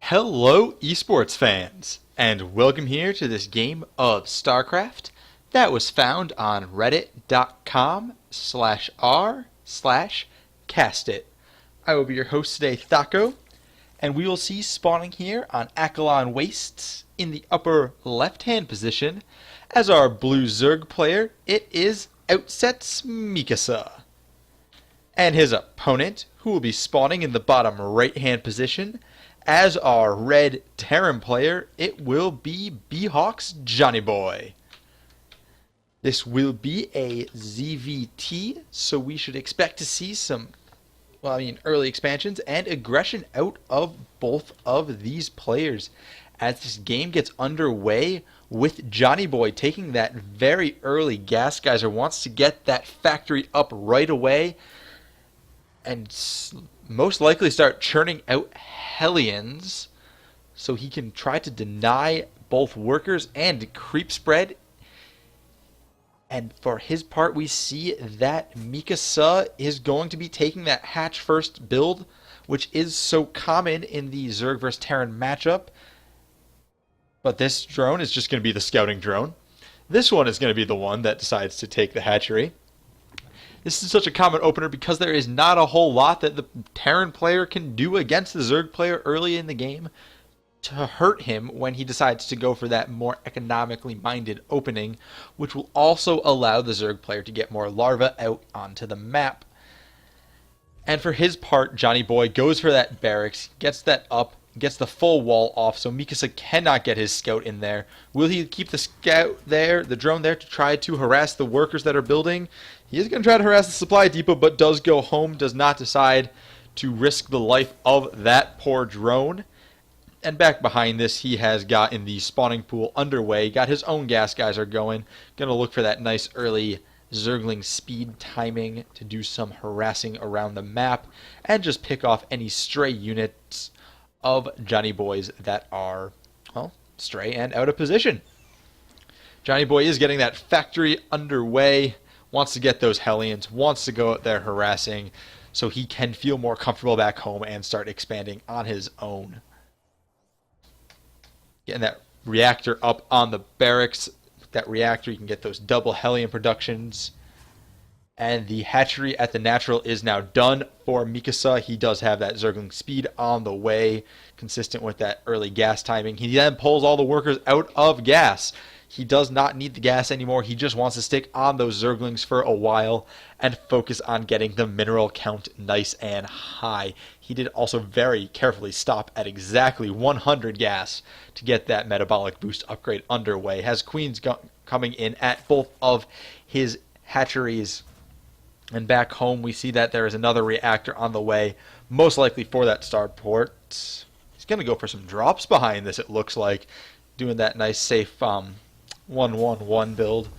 Hello, esports fans, and welcome here to this game of Starcraft that was found on reddit.com/r/castit. I will be your host today, Thaco, and we will see spawning here on Akilon Wastes in the upper left-hand position as our blue Zerg player, it is Outsets Mikasa. And his opponent, who will be spawning in the bottom right-hand position, as our red Terran player, it will be Terran Johnneyboyy. This will be a ZVT, so we should expect to see some, early expansions and aggression out of both of these players as this game gets underway with Johnneyboyy taking that very early gas geyser, wants to get that factory up right away and most likely start churning out Hellions so he can try to deny both workers and creep spread. And for his part, we see that Mikasa is going to be taking that hatch first build, which is so common in the Zerg vs Terran matchup. But this drone is just going to be the scouting drone. This one is going to be the one that decides to take the hatchery. This is such a common opener because there is not a whole lot that the Terran player can do against the Zerg player early in the game to hurt him when he decides to go for that more economically minded opening, which will also allow the Zerg player to get more larvae out onto the map. And for his part, Johnneyboyy goes for that barracks, gets that up, gets the full wall off so Mikasa cannot get his scout in there. Will he keep the scout there, the drone there, to try to harass the workers that are building? He is going to try to harass the supply depot, but does go home, does not decide to risk the life of that poor drone. And back behind this, he has gotten the spawning pool underway, got his own gas geyser going, going to look for that nice early Zergling speed timing to do some harassing around the map, and just pick off any stray units of Johnneyboyy's that are, stray and out of position. Johnneyboyy is getting that factory underway, wants to get those Hellions, wants to go out there harassing so he can feel more comfortable back home and start expanding on his own. Getting that reactor up on the barracks. With that reactor, you can get those double Hellion productions. And the hatchery at the natural is now done for Mikasa. He does have that Zergling speed on the way, consistent with that early gas timing. He then pulls all the workers out of gas. He does not need the gas anymore. He just wants to stick on those Zerglings for a while and focus on getting the mineral count nice and high. He did also very carefully stop at exactly 100 gas to get that metabolic boost upgrade underway. Has queens coming in at both of his hatcheries. And back home, we see that there is another reactor on the way, most likely for that starport. He's going to go for some drops behind this, it looks like. Doing that nice, safe 1-1-1 build.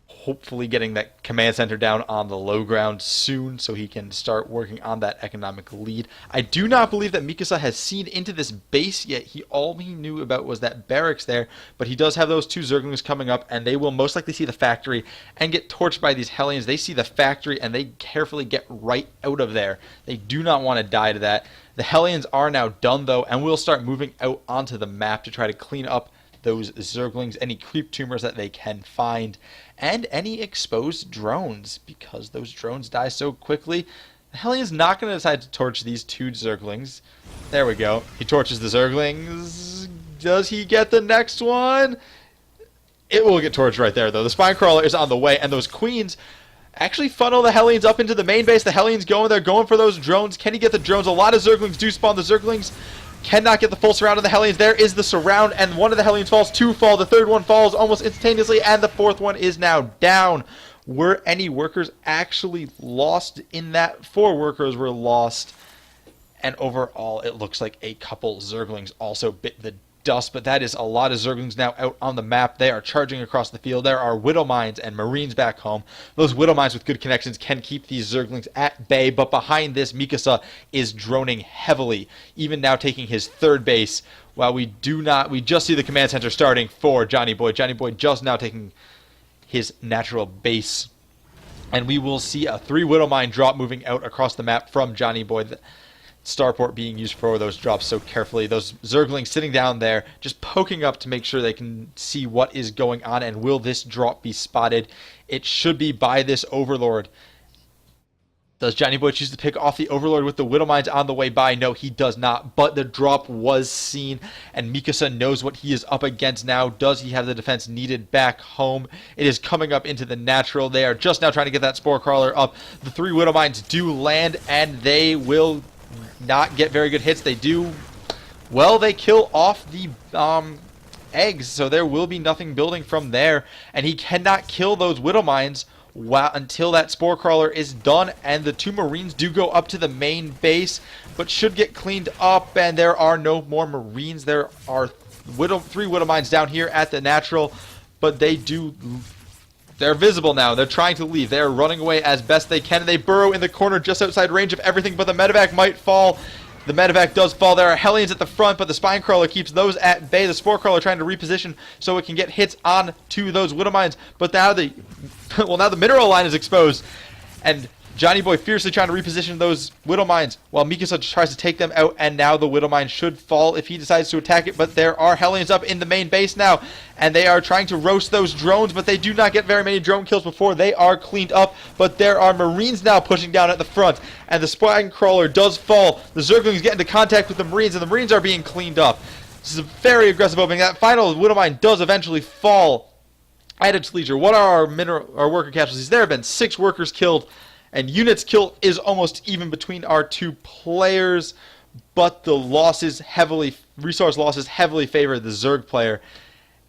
Hopefully getting that command center down on the low ground soon so he can start working on that economic lead. I do not believe that Mikasa has seen into this base yet. All he knew about was that barracks there, but he does have those two Zerglings coming up, and they will most likely see the factory and get torched by these Hellions. They see the factory, and they carefully get right out of there. They do not want to die to that. The Hellions are now done, though, and will start moving out onto the map to try to clean up those Zerglings, any creep tumors that they can find, and any exposed drones, because those drones die so quickly. The Hellion's not going to decide to torch these two Zerglings. There we go. He torches the Zerglings. Does he get the next one? It will get torched right there, though. The Spinecrawler is on the way, and those queens actually funnel the Hellions up into the main base. The Hellions going there, going for those drones. Can he get the drones? A lot of Zerglings do spawn. The Zerglings cannot get the full surround on the Hellions. There is the surround, and one of the Hellions falls. Two fall. The third one falls almost instantaneously, and the fourth one is now down. Were any workers actually lost in that? 4 workers were lost, and overall it looks like a couple Zerglings also bit the dust, but that is a lot of Zerglings now out on the map. They are charging across the field. There are Widow Mines and Marines back home. Those Widow Mines with good connections can keep these Zerglings at bay, but behind this, Mikasa is droning heavily, even now taking his third base, while we just see the command center starting for Johnneyboyy. Johnneyboyy just now taking his natural base, and we will see a 3 Widow Mine drop moving out across the map from Johnneyboyy. starport being used for those drops so carefully. Those Zerglings sitting down there, just poking up to make sure they can see what is going on, and will this drop be spotted? It should be by this Overlord. Does Johnneyboyy choose to pick off the Overlord with the Widow Mines on the way by? No, he does not, but the drop was seen, and Mikasa knows what he is up against now. Does he have the defense needed back home? It is coming up into the natural. They are just now trying to get that Spore Crawler up. The 3 Widow Mines do land, and they will not get very good hits. They do, well, they kill off the eggs, so there will be nothing building from there, and he cannot kill those Widow Mines until that Spore Crawler is done. And the 2 Marines do go up to the main base, but should get cleaned up, and there are no more Marines. There are 3 Widow Mines down here at the natural, but they're visible now. They're trying to leave. They're running away as best they can, and they burrow in the corner just outside range of everything, but the medevac might fall. The medevac does fall. There are Hellions at the front, but the Spine Crawler keeps those at bay. The Spore Crawler trying to reposition so it can get hits on to those Widow Mines, but now now the mineral line is exposed, and Johnneyboyy fiercely trying to reposition those Widow Mines while Mikasa tries to take them out, and now the Widow Mine should fall if he decides to attack it, but there are Hellions up in the main base now, and they are trying to roast those drones, but they do not get very many drone kills before they are cleaned up, but there are Marines now pushing down at the front, and the Spine Crawler does fall. The Zerglings get into contact with the Marines, and the Marines are being cleaned up. This is a very aggressive opening. That final Widow Mine does eventually fall at its leisure. What are our worker casualties? There have been 6 workers killed, and units killed is almost even between our 2 players, but the resource losses heavily favor the Zerg player.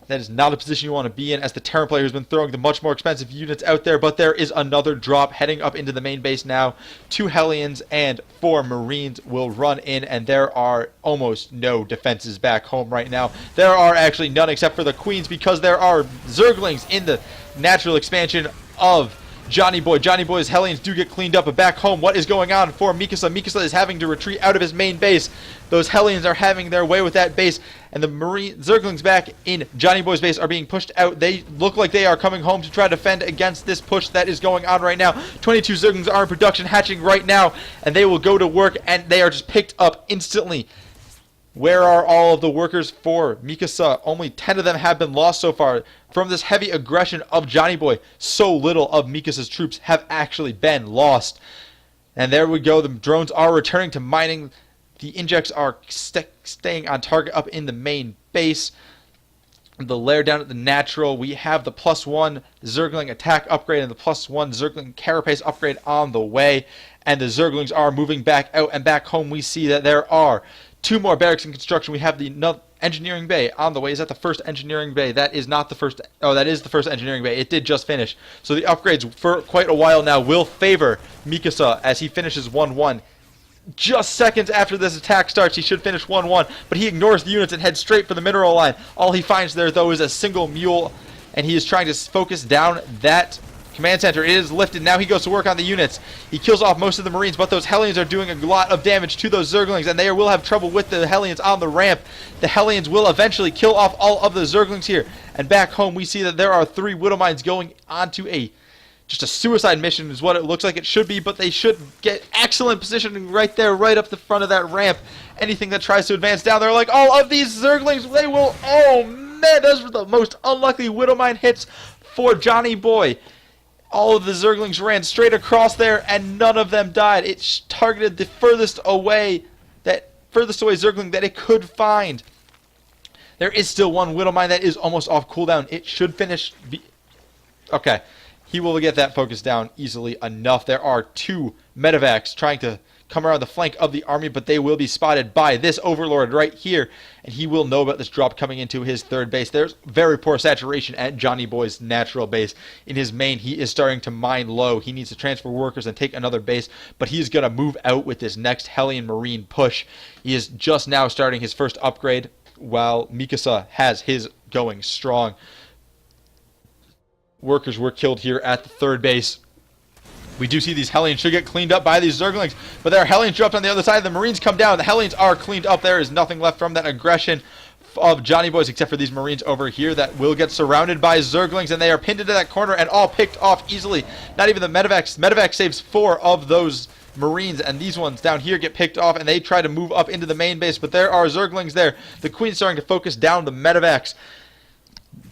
That is not a position you want to be in as the Terran player who's been throwing the much more expensive units out there, but there is another drop heading up into the main base now. 2 Hellions and 4 Marines will run in, and there are almost no defenses back home right now. There are actually none except for the Queens, because there are Zerglings in the natural expansion of Johnneyboyy. Johnneyboyy's Hellions do get cleaned up, but back home, what is going on for Mikasa? Mikasa is having to retreat out of his main base. Those Hellions are having their way with that base, and the Zerglings back in Johnneyboyy's base are being pushed out. They look like they are coming home to try to defend against this push that is going on right now. 22 Zerglings are in production, hatching right now, and they will go to work, and they are just picked up instantly. Where are all of the workers for Mikasa? Only 10 of them have been lost so far. From this heavy aggression of Johnneyboyy, so little of Mikasa's troops have actually been lost. And there we go. The drones are returning to mining. The injects are staying on target up in the main base. The lair down at the natural, we have the +1 Zergling attack upgrade and the +1 Zergling carapace upgrade on the way. And the Zerglings are moving back out, and back home we see that there are 2 more barracks in construction. We have the engineering bay on the way. Is that the first engineering bay? That is not the first. Oh, that is the first engineering bay. It did just finish. So the upgrades for quite a while now will favor Mikasa as he finishes 1-1. Just seconds after this attack starts, he should finish 1-1, but he ignores the units and heads straight for the mineral line. All he finds there, though, is a single mule, and he is trying to focus down that command center. It is lifted. Now he goes to work on the units. He kills off most of the Marines, but those Hellions are doing a lot of damage to those Zerglings, and they will have trouble with the Hellions on the ramp. The Hellions will eventually kill off all of the Zerglings here. And back home, we see that there are 3 Widow Mines going onto just a suicide mission is what it looks like it should be, but they should get excellent positioning right there, right up the front of that ramp. Anything that tries to advance down there, like all of these Zerglings, they will, oh man, those were the most unlucky Widow Mine hits for Johnneyboyy. All of the Zerglings ran straight across there, and none of them died. It targeted the furthest away Zergling that it could find. There is still 1 Widow Mine that is almost off cooldown. It should finish. Okay, he will get that focus down easily enough. There are 2 medevacs trying to come around the flank of the army, but they will be spotted by this Overlord right here, and he will know about this drop coming into his 3rd base. There's very poor saturation at Johnneyboyy's natural base. In his main, he is starting to mine low. He needs to transfer workers and take another base, but he is going to move out with this next Hellion Marine push. He is just now starting his first upgrade, while Mikasa has his going strong. Workers were killed here at the 3rd base. We do see these Hellions should get cleaned up by these Zerglings, but there are Hellions dropped on the other side. The Marines come down. The Hellions are cleaned up. There is nothing left from that aggression of Johnneyboyy's except for these Marines over here that will get surrounded by Zerglings, and they are pinned into that corner and all picked off easily. Not even the medevacs. Medevac saves 4 of those Marines, and these ones down here get picked off, and they try to move up into the main base, but there are Zerglings there. The Queen's starting to focus down the medevacs.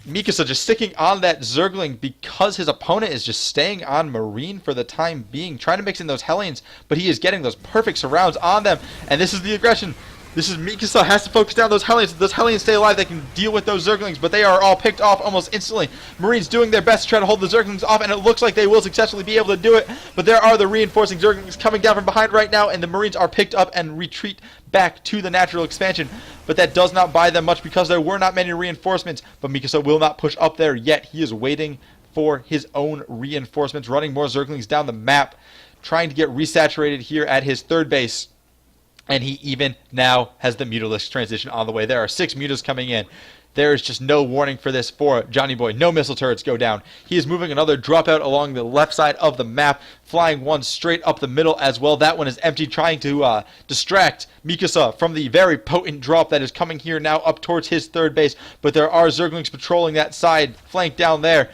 Mikasa just sticking on that Zergling because his opponent is just staying on Marine for the time being, trying to mix in those Hellions, but he is getting those perfect surrounds on them, and this is the aggression. This is Mikasa has to focus down those Hellions. If those Hellions stay alive, they can deal with those Zerglings, but they are all picked off almost instantly. Marines doing their best to try to hold the Zerglings off, and it looks like they will successfully be able to do it, but there are the reinforcing Zerglings coming down from behind right now, and the Marines are picked up and retreat back to the natural expansion, but that does not buy them much because there were not many reinforcements, but Mikasa will not push up there yet. He is waiting for his own reinforcements, running more Zerglings down the map, trying to get resaturated here at his third base. And he even now has the Mutalisk transition on the way. There are 6 Mutas coming in. There is just no warning for this for Johnneyboyy. No missile turrets go down. He is moving another dropout along the left side of the map, flying one straight up the middle as well. That one is empty, trying to distract Mikasa from the very potent drop that is coming here now up towards his third base. But there are Zerglings patrolling that side flank down there.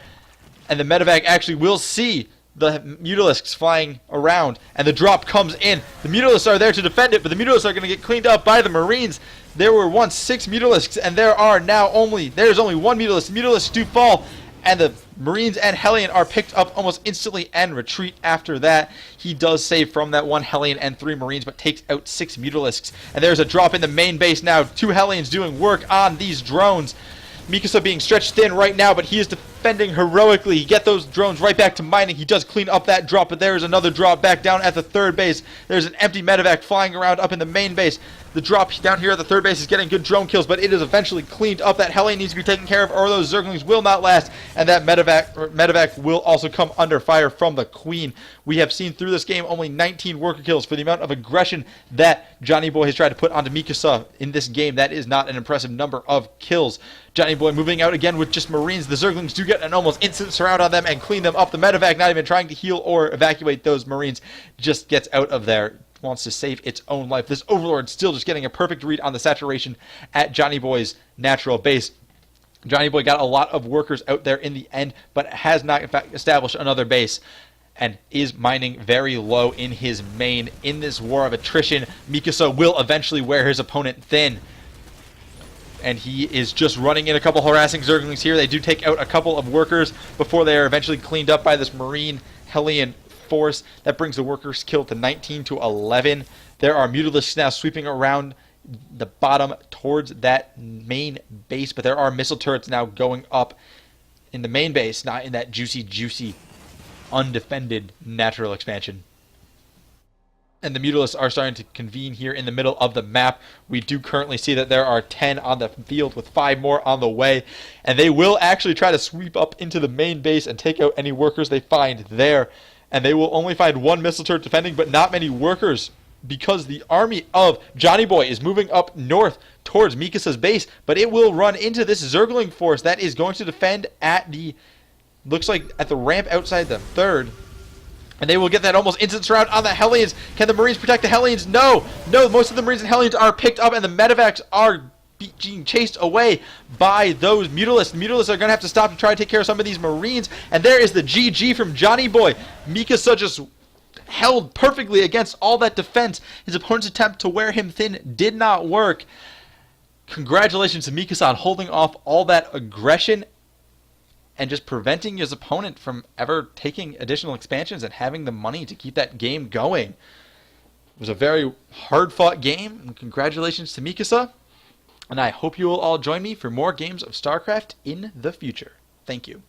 And the medevac actually will see the Mutalisks flying around, and the drop comes in. The Mutalisks are there to defend it, but the Mutalisks are going to get cleaned up by the Marines. There were once 6 Mutalisks, and there's only 1 Mutalisk. The Mutalisks do fall, and the Marines and Hellion are picked up almost instantly and retreat after that. He does save from that 1 Hellion and 3 Marines, but takes out 6 Mutalisks. And there's a drop in the main base now. 2 Hellions doing work on these drones. Mikasa being stretched thin right now, but he is defending heroically. He get those drones right back to mining. He does clean up that drop, but there is another drop back down at the third base. There's an empty medevac flying around up in the main base. The drop down here at the third base is getting good drone kills, but it is eventually cleaned up. That Hellion needs to be taken care of, or those Zerglings will not last, and that medevac will also come under fire from the Queen. We have seen through this game only 19 worker kills for the amount of aggression that Johnneyboyy has tried to put onto Mikasa in this game. That is not an impressive number of kills. Johnneyboyy moving out again with just Marines. The Zerglings do get an almost instant surround on them and clean them up. The medevac not even trying to heal or evacuate those Marines, just gets out of there. Wants to save its own life. This Overlord still just getting a perfect read on the saturation at Johnneyboyy's natural base. Johnneyboyy got a lot of workers out there in the end, but has not in fact established another base, and is mining very low in his main. In this war of attrition, Mikasa will eventually wear his opponent thin, and he is just running in a couple harassing Zerglings here. They do take out a couple of workers before they are eventually cleaned up by this Marine Hellion force. That brings the workers killed to 19 to 11. There are Mutalisks now sweeping around the bottom towards that main base, but there are missile turrets now going up in the main base, not in that juicy, undefended natural expansion. And the Mutalisks are starting to convene here in the middle of the map. We do currently see that there are 10 on the field with 5 more on the way, and they will actually try to sweep up into the main base and take out any workers they find there. And they will only find 1 missile turret defending, but not many workers, because the army of Johnneyboyy is moving up north towards Mikasa's base, but it will run into this Zergling force that is going to defend at the, looks like at the ramp outside the third. And they will get that almost instant surround on the Hellions. Can the Marines protect the Hellions? No, most of the Marines and Hellions are picked up, and the medevacs are being chased away by those Mutalisks. The Mutalisks are going to have to stop to try to take care of some of these Marines. And there is the GG from Johnneyboyy. Mikasa just held perfectly against all that defense. His opponent's attempt to wear him thin did not work. Congratulations to Mikasa on holding off all that aggression and just preventing his opponent from ever taking additional expansions and having the money to keep that game going. It was a very hard-fought game, and congratulations to Mikasa. And I hope you will all join me for more games of StarCraft in the future. Thank you.